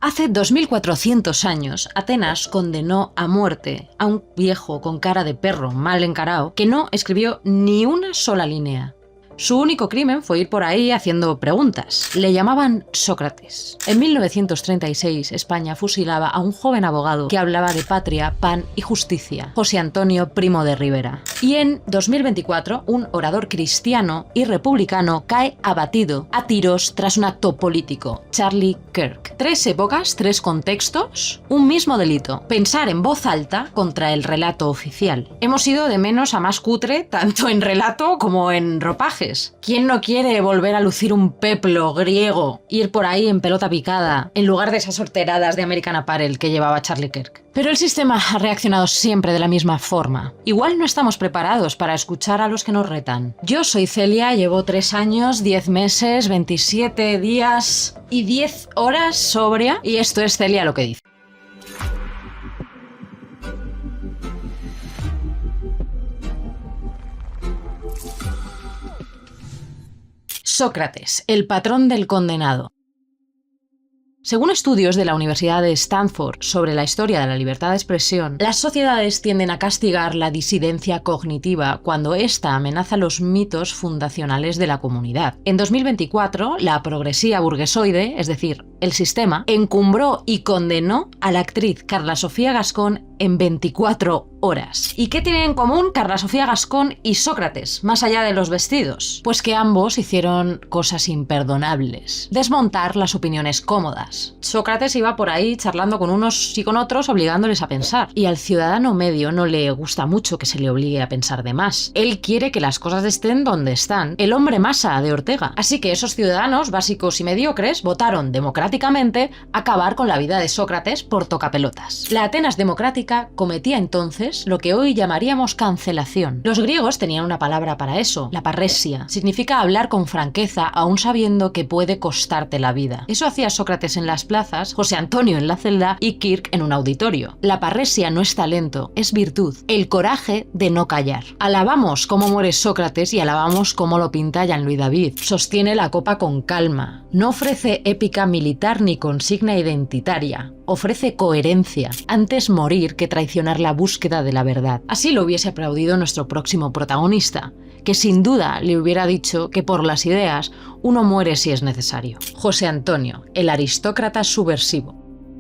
Hace 2400 años, Atenas condenó a muerte a un viejo con cara de perro mal encarado que no escribió ni una sola línea. Su único crimen fue ir por ahí haciendo preguntas. Le llamaban Sócrates. En 1936, España fusilaba a un joven abogado que hablaba de patria, pan y justicia, José Antonio Primo de Rivera. Y en 2024, un orador cristiano y republicano cae abatido a tiros tras un acto político, Charlie Kirk. 3 épocas, 3 contextos, un mismo delito: pensar en voz alta contra el relato oficial. Hemos ido de menos a más cutre, tanto en relato como en ropaje. ¿Quién no quiere volver a lucir un peplo griego, ir por ahí en pelota picada, en lugar de esas horteradas de American Apparel que llevaba Charlie Kirk? Pero el sistema ha reaccionado siempre de la misma forma. Igual no estamos preparados para escuchar a los que nos retan. Yo soy Celia, llevo 3 años, 10 meses, 27 días y 10 horas sobria, y esto es Celia lo que dice. Sócrates, el patrón del condenado. Según estudios de la Universidad de Stanford sobre la historia de la libertad de expresión, las sociedades tienden a castigar la disidencia cognitiva cuando ésta amenaza los mitos fundacionales de la comunidad. En 2024, la progresía burguesoide, es decir, el sistema, encumbró y condenó a la actriz Carla Sofía Gascón en 24 horas. ¿Y qué tienen en común Carla Sofía Gascón y Sócrates, más allá de los vestidos? Pues que ambos hicieron cosas imperdonables: desmontar las opiniones cómodas. Sócrates iba por ahí charlando con unos y con otros, obligándoles a pensar. Y al ciudadano medio no le gusta mucho que se le obligue a pensar de más. Él quiere que las cosas estén donde están. El hombre masa de Ortega. Así que esos ciudadanos básicos y mediocres votaron democráticamente acabar con la vida de Sócrates por tocapelotas. La Atenas democrática cometía entonces lo que hoy llamaríamos cancelación. Los griegos tenían una palabra para eso: la parresia. Significa hablar con franqueza aún sabiendo que puede costarte la vida. Eso hacía Sócrates en las plazas, José Antonio en la celda y Kirk en un auditorio. La parresia no es talento, es virtud, el coraje de no callar. Alabamos cómo muere Sócrates y alabamos cómo lo pinta Jean-Louis David. Sostiene la copa con calma. No ofrece épica militar ni consigna identitaria. Ofrece coherencia. Antes morir que traicionar la búsqueda de la verdad. Así lo hubiese aplaudido nuestro próximo protagonista, que sin duda le hubiera dicho que por las ideas uno muere si es necesario. José Antonio, el aristócrata subversivo.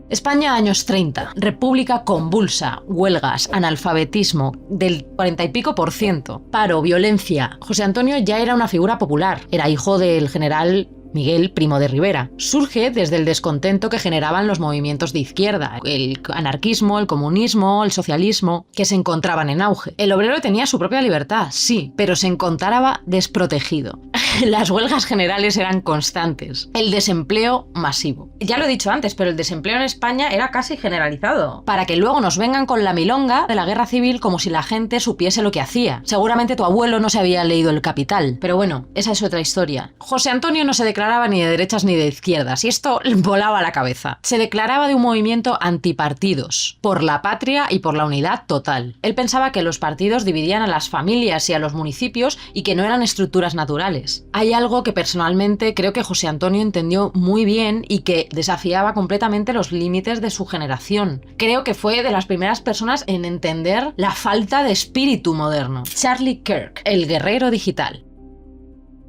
España, años 30, república convulsa, huelgas, analfabetismo del 40 y pico %, paro, violencia. José Antonio ya era una figura popular, era hijo del general Miguel Primo de Rivera. Surge desde el descontento que generaban los movimientos de izquierda, el anarquismo, el comunismo, el socialismo, que se encontraban en auge. El obrero tenía su propia libertad, sí, pero se encontraba desprotegido. Las huelgas generales eran constantes. El desempleo masivo. Ya lo he dicho antes, pero el desempleo en España era casi generalizado. Para que luego nos vengan con la milonga de la guerra civil como si la gente supiese lo que hacía. Seguramente tu abuelo no se había leído El Capital. Pero bueno, esa es otra historia. José Antonio no se declaraba ni de derechas ni de izquierdas, y esto volaba la cabeza. Se declaraba de un movimiento antipartidos, por la patria y por la unidad total. Él pensaba que los partidos dividían a las familias y a los municipios y que no eran estructuras naturales. Hay algo que personalmente creo que José Antonio entendió muy bien y que desafiaba completamente los límites de su generación. Creo que fue de las primeras personas en entender la falta de espíritu moderno. Charlie Kirk, el guerrero digital.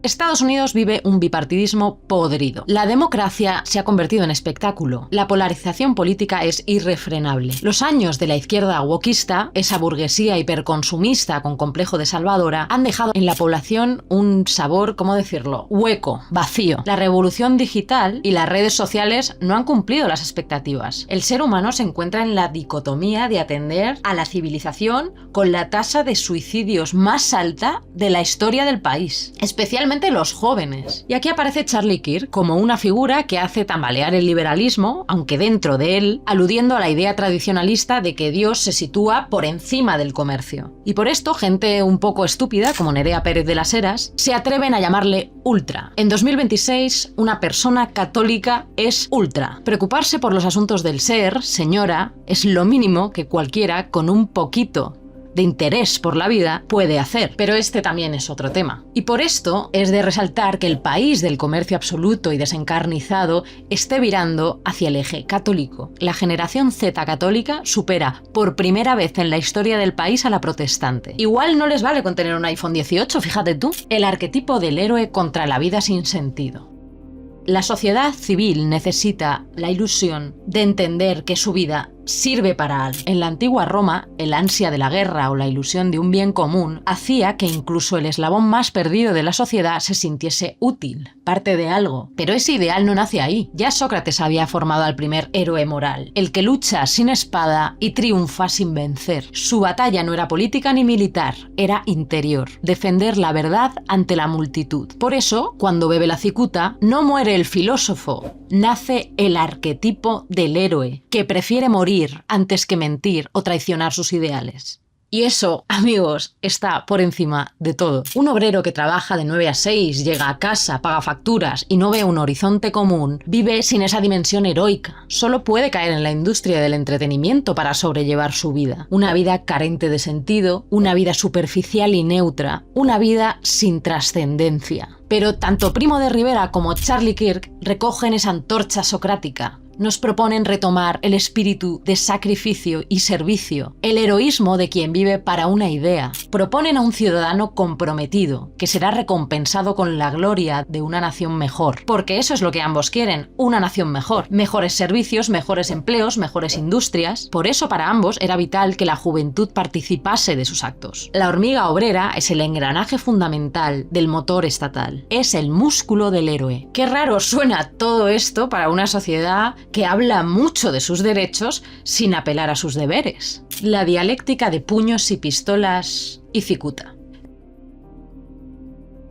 Estados Unidos vive un bipartidismo podrido. La democracia se ha convertido en espectáculo. La polarización política es irrefrenable. Los años de la izquierda wokista, esa burguesía hiperconsumista con complejo de salvadora, han dejado en la población un sabor, ¿cómo decirlo?, hueco, vacío. La revolución digital y las redes sociales no han cumplido las expectativas. El ser humano se encuentra en la dicotomía de atender a la civilización con la tasa de suicidios más alta de la historia del país, especialmente los jóvenes. Y aquí aparece Charlie Kirk como una figura que hace tambalear el liberalismo, aunque dentro de él, aludiendo a la idea tradicionalista de que Dios se sitúa por encima del comercio. Y por esto, gente un poco estúpida, como Nerea Pérez de las Heras, se atreven a llamarle ultra. En 2026, una persona católica es ultra. Preocuparse por los asuntos del ser, señora, es lo mínimo que cualquiera con un poquito de interés por la vida, puede hacer. Pero este también es otro tema. Y por esto es de resaltar que el país del comercio absoluto y desencarnizado esté virando hacia el eje católico. La generación Z católica supera por primera vez en la historia del país a la protestante. Igual no les vale con tener un iPhone 18, fíjate tú. El arquetipo del héroe contra la vida sin sentido. La sociedad civil necesita la ilusión de entender que su vida sirve para algo. En la antigua Roma, el ansia de la guerra o la ilusión de un bien común hacía que incluso el eslabón más perdido de la sociedad se sintiese útil, parte de algo. Pero ese ideal no nace ahí. Ya Sócrates había formado al primer héroe moral, el que lucha sin espada y triunfa sin vencer. Su batalla no era política ni militar, era interior, defender la verdad ante la multitud. Por eso, cuando bebe la cicuta, no muere el filósofo, nace el arquetipo del héroe, que prefiere morir antes que mentir o traicionar sus ideales. Y eso, amigos, está por encima de todo. Un obrero que trabaja de 9 a 6, llega a casa, paga facturas y no ve un horizonte común, vive sin esa dimensión heroica. Solo puede caer en la industria del entretenimiento para sobrellevar su vida. Una vida carente de sentido, una vida superficial y neutra, una vida sin trascendencia. Pero tanto Primo de Rivera como Charlie Kirk recogen esa antorcha socrática. Nos proponen retomar el espíritu de sacrificio y servicio, el heroísmo de quien vive para una idea. Proponen a un ciudadano comprometido, que será recompensado con la gloria de una nación mejor. Porque eso es lo que ambos quieren, una nación mejor. Mejores servicios, mejores empleos, mejores industrias. Por eso para ambos era vital que la juventud participase de sus actos. La hormiga obrera es el engranaje fundamental del motor estatal. Es el músculo del héroe. Qué raro suena todo esto para una sociedad que habla mucho de sus derechos sin apelar a sus deberes. La dialéctica de puños y pistolas y cicuta.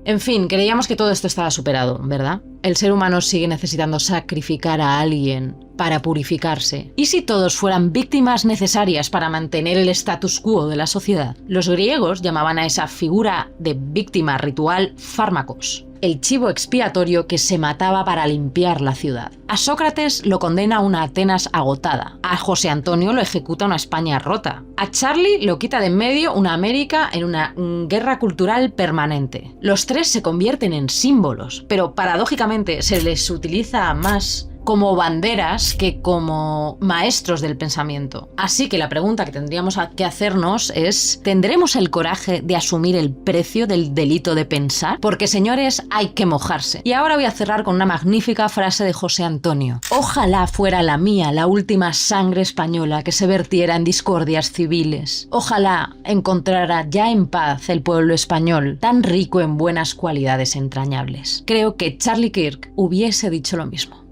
En fin, creíamos que todo esto estaba superado, ¿verdad? El ser humano sigue necesitando sacrificar a alguien para purificarse. ¿Y si todos fueran víctimas necesarias para mantener el status quo de la sociedad? Los griegos llamaban a esa figura de víctima ritual fármacos, el chivo expiatorio que se mataba para limpiar la ciudad. A Sócrates lo condena una Atenas agotada. A José Antonio lo ejecuta una España rota. A Charlie lo quita de en medio una América en una guerra cultural permanente. Los tres se convierten en símbolos, pero paradójicamente se les utiliza más como banderas que como maestros del pensamiento. Así que la pregunta que tendríamos que hacernos es: ¿tendremos el coraje de asumir el precio del delito de pensar? Porque, señores, hay que mojarse. Y ahora voy a cerrar con una magnífica frase de José Antonio. Ojalá fuera la mía la última sangre española que se vertiera en discordias civiles. Ojalá encontrara ya en paz el pueblo español, tan rico en buenas cualidades entrañables. Creo que Charlie Kirk hubiese dicho lo mismo.